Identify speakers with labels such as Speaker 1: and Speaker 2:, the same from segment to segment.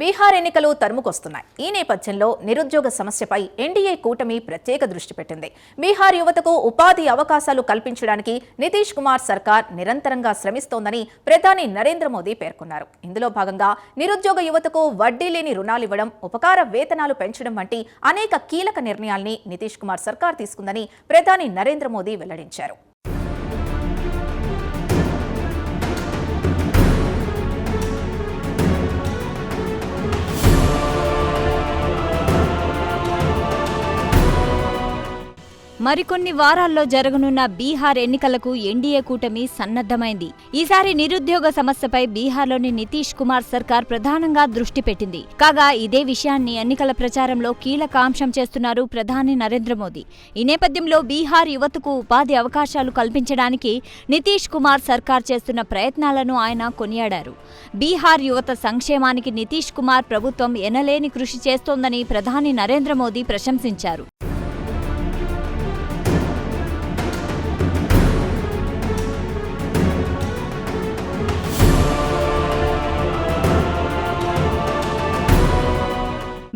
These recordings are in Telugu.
Speaker 1: బీహార్ ఎన్నికలు తరుముకొస్తున్నాయి. ఈ నేపథ్యంలో నిరుద్యోగ సమస్యపై ఎన్డీఏ కూటమి ప్రత్యేక దృష్టి పెట్టింది. బీహార్ యువతకు ఉపాధి అవకాశాలు కల్పించడానికి నితీష్ కుమార్ సర్కార్ నిరంతరంగా శ్రమిస్తోందని ప్రధాని నరేంద్ర మోదీ పేర్కొన్నారు. ఇందులో భాగంగా నిరుద్యోగ యువతకు వడ్డీ లేని రుణాలివ్వడం, ఉపకార వేతనాలు పెంచడం వంటి అనేక కీలక నిర్ణయాల్ని నితీష్ కుమార్ సర్కార్ తీసుకుందని ప్రధాని నరేంద్ర మోదీ వెల్లడించారు.
Speaker 2: మరికొన్ని వారాల్లో జరగనున్న బీహార్ ఎన్నికలకు ఎన్డీఏ కూటమి సన్నద్ధమైంది. ఈసారి నిరుద్యోగ సమస్యపై బీహార్లోని నితీష్ కుమార్ సర్కార్ ప్రధానంగా దృష్టి పెట్టింది. కాగా ఇదే విషయాన్ని ఎన్నికల ప్రచారంలో కీలక అంశం చేస్తున్నారు ప్రధాని నరేంద్ర మోదీ. ఈ నేపథ్యంలో బీహార్ యువతకు ఉపాధి అవకాశాలు కల్పించడానికి నితీష్ కుమార్ సర్కార్ చేస్తున్న ప్రయత్నాలను ఆయన కొనియాడారు. బీహార్ యువత సంక్షేమానికి నితీష్ కుమార్ ప్రభుత్వం ఎనలేని కృషి చేస్తోందని ప్రధాని నరేంద్ర మోదీ ప్రశంసించారు.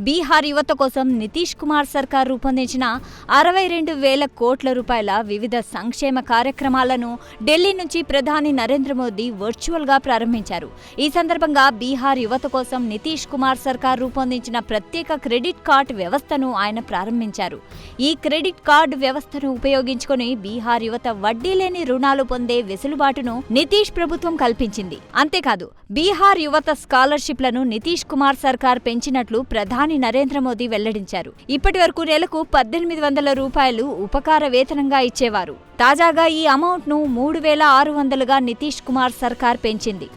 Speaker 2: బీహార్ యువత కోసం నితీష్ కుమార్ సర్కార్ రూపొందించిన 62,000 కోట్ల రూపాయల వివిధ సంక్షేమ కార్యక్రమాలను ఢిల్లీ నుంచి ప్రధాని నరేంద్ర మోదీ వర్చువల్గా ప్రారంభించారు. ఈ సందర్భంగా బీహార్ యువత కోసం నితీష్ కుమార్ సర్కార్ రూపొందించిన ప్రత్యేక క్రెడిట్ కార్డు వ్యవస్థను ఆయన ప్రారంభించారు. ఈ క్రెడిట్ కార్డు వ్యవస్థను ఉపయోగించుకుని బీహార్ యువత వడ్డీ లేని రుణాలు పొందే వెసులుబాటును నితీష్ ప్రభుత్వం కల్పించింది. అంతేకాదు, బీహార్ యువత స్కాలర్షిప్లను నితీష్ కుమార్ సర్కార్ పెంచినట్లు ప్రధాని నరేంద్ర మోదీ వెల్లడించారు. ఇప్పటి వరకు నెలకు 1,800 రూపాయలు ఉపకార వేతనంగా ఇచ్చేవారు. తాజాగా ఈ అమౌంట్ను 3,600గా నితీష్ కుమార్ సర్కార్ పెంచింది.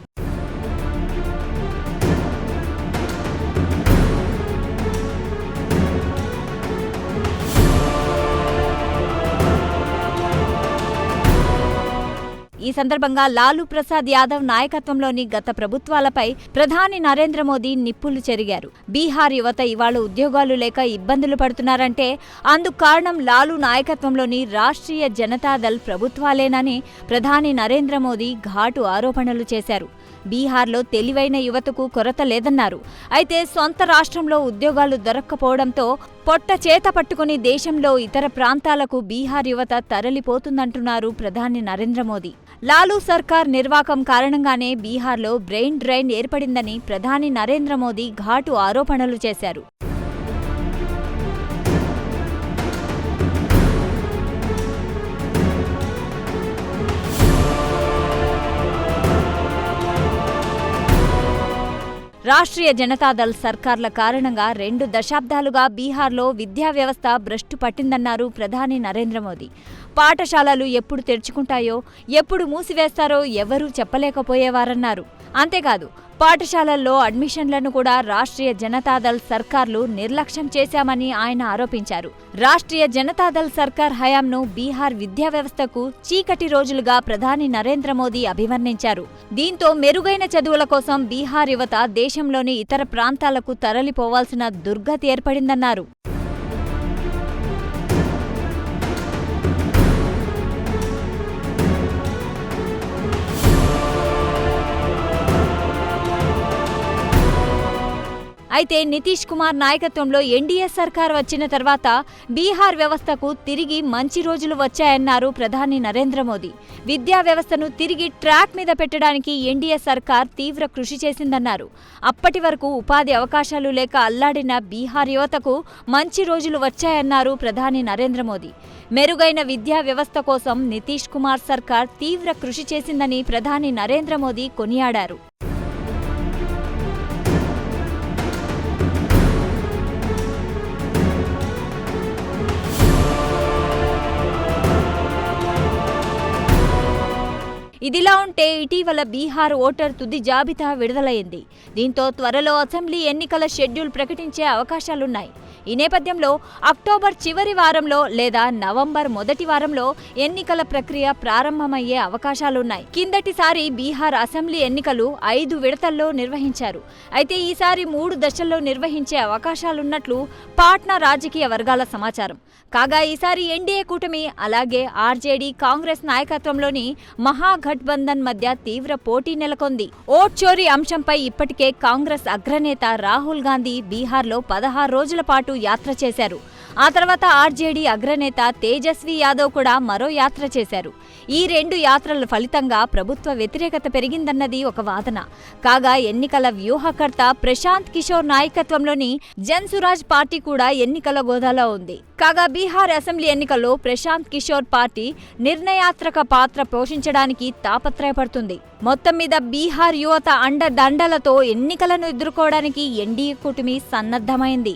Speaker 2: ఈ సందర్భంగా లాలూ ప్రసాద్ యాదవ్ నాయకత్వంలోని గత ప్రభుత్వాలపై ప్రధాని నరేంద్ర మోదీ నిప్పులు చెరిగారు. బీహార్ యువత ఇవాళ ఉద్యోగాలు లేక ఇబ్బందులు పడుతున్నారంటే అందుకు కారణం లాలూ నాయకత్వంలోని రాష్ట్రీయ జనతాదళ్ ప్రభుత్వాలేనని ప్రధాని నరేంద్ర మోదీ ఘాటు ఆరోపణలు చేశారు. బీహార్లో తెలివైన యువతకు కొరత లేదన్నారు. అయితే సొంత రాష్ట్రంలో ఉద్యోగాలు దొరక్కపోవడంతో పొట్ట చేత పట్టుకుని దేశంలో ఇతర ప్రాంతాలకు బీహార్ యువత తరలిపోతుందంటున్నారు ప్రధాని నరేంద్ర మోదీ. లాలూ సర్కార్ నిర్వాకం కారణంగానే బీహార్లో బ్రెయిన్ డ్రైన్ ఏర్పడిందని ప్రధాని నరేంద్ర మోదీ ఘాటు ఆరోపణలు చేశారు. రాష్ట్రీయ జనతాదళ్ సర్కార్ల కారణంగా 2 దశాబ్దాలుగా బీహార్లో విద్యా వ్యవస్థ భ్రష్టు పట్టిందన్నారు ప్రధాని నరేంద్ర మోదీ. పాఠశాలలు ఎప్పుడు తెరుచుకుంటాయో, ఎప్పుడు మూసివేస్తారో ఎవరూ చెప్పలేకపోయేవారన్నారు. అంతేకాదు, పాఠశాలల్లో అడ్మిషన్లను కూడా రాష్ట్రీయ జనతాదళ్ సర్కార్లు నిర్లక్ష్యం చేశామని ఆయన ఆరోపించారు. రాష్ట్రీయ జనతాదళ్ సర్కార్ హయాంను బీహార్ విద్యా వ్యవస్థకు చీకటి రోజులుగా ప్రధాని నరేంద్ర మోదీ అభివర్ణించారు. దీంతో మెరుగైన చదువుల కోసం బీహార్ యువత దేశంలోని ఇతర ప్రాంతాలకు తరలిపోవాల్సిన దుర్గతి ఏర్పడిందన్నారు. అయితే నితీష్ కుమార్ నాయకత్వంలో ఎన్డీఏ సర్కార్ వచ్చిన తర్వాత బీహార్ వ్యవస్థకు తిరిగి మంచి రోజులు వచ్చాయన్నారు ప్రధాని నరేంద్ర మోదీ. విద్యా వ్యవస్థను తిరిగి ట్రాక్ మీద పెట్టడానికి ఎన్డీఏ సర్కార్ తీవ్ర కృషి చేసిందన్నారు. అప్పటి వరకు ఉపాధి అవకాశాలు లేక అల్లాడిన బీహార్ యువతకు మంచి రోజులు వచ్చాయన్నారు ప్రధాని నరేంద్ర మోదీ. మెరుగైన విద్యా వ్యవస్థ కోసం నితీష్ కుమార్ సర్కార్ తీవ్ర కృషి చేసిందని ప్రధాని నరేంద్ర మోదీ కొనియాడారు. ఇదిలా ఉంటే ఇటీవల బీహార్ ఓటర్ తుది జాబితా విడుదలైంది. దీంతో త్వరలో అసెంబ్లీ ఎన్నికల షెడ్యూల్ ప్రకటించే అవకాశాలున్నాయి. ఈ నేపథ్యంలో అక్టోబర్ చివరి వారంలో లేదా నవంబర్ మొదటి వారంలో ఎన్నికల ప్రక్రియ ప్రారంభమయ్యే అవకాశాలున్నాయి. కిందటిసారి బీహార్ అసెంబ్లీ ఎన్నికలు 5 విడతల్లో నిర్వహించారు. అయితే ఈసారి 3 దశల్లో నిర్వహించే అవకాశాలున్నట్లు పాట్నా రాజకీయ వర్గాల సమాచారం. కాగా ఈసారి ఎన్డీఏ కూటమి అలాగే ఆర్జేడీ కాంగ్రెస్ నాయకత్వంలోని మహాఘట మహాగఠబంధన్ మధ్య తీవ్ర పోటీ నెలకొంది. ఓట్ చోరీ అంశంపై ఇప్పటికే కాంగ్రెస్ అగ్రనేత రాహుల్ గాంధీ బీహార్లో 16 రోజుల పాటు యాత్ర చేశారు. ఆ తర్వాత ఆర్జేడీ అగ్రనేత తేజస్వి యాదవ్ కూడా మరో యాత్ర చేశారు. ఈ 2 యాత్రల ఫలితంగా ప్రభుత్వ వ్యతిరేకత పెరిగిందన్నది ఒక వాదన. కాగా ఎన్నికల వ్యూహకర్త ప్రశాంత్ కిషోర్ నాయకత్వంలోని జన్ సురాజ్ పార్టీ కూడా ఎన్నికల గోదాలో ఉంది. కాగా బీహార్ అసెంబ్లీ ఎన్నికల్లో ప్రశాంత్ కిషోర్ పార్టీ నిర్ణయాత్మక పాత్ర పోషించడానికి తాపత్రయపడుతుంది. మొత్తం మీద బీహార్ యువత అండదండలతో ఎన్నికలను ఎదుర్కోవడానికి ఎన్డీఏ కూటమి సన్నద్ధమైంది.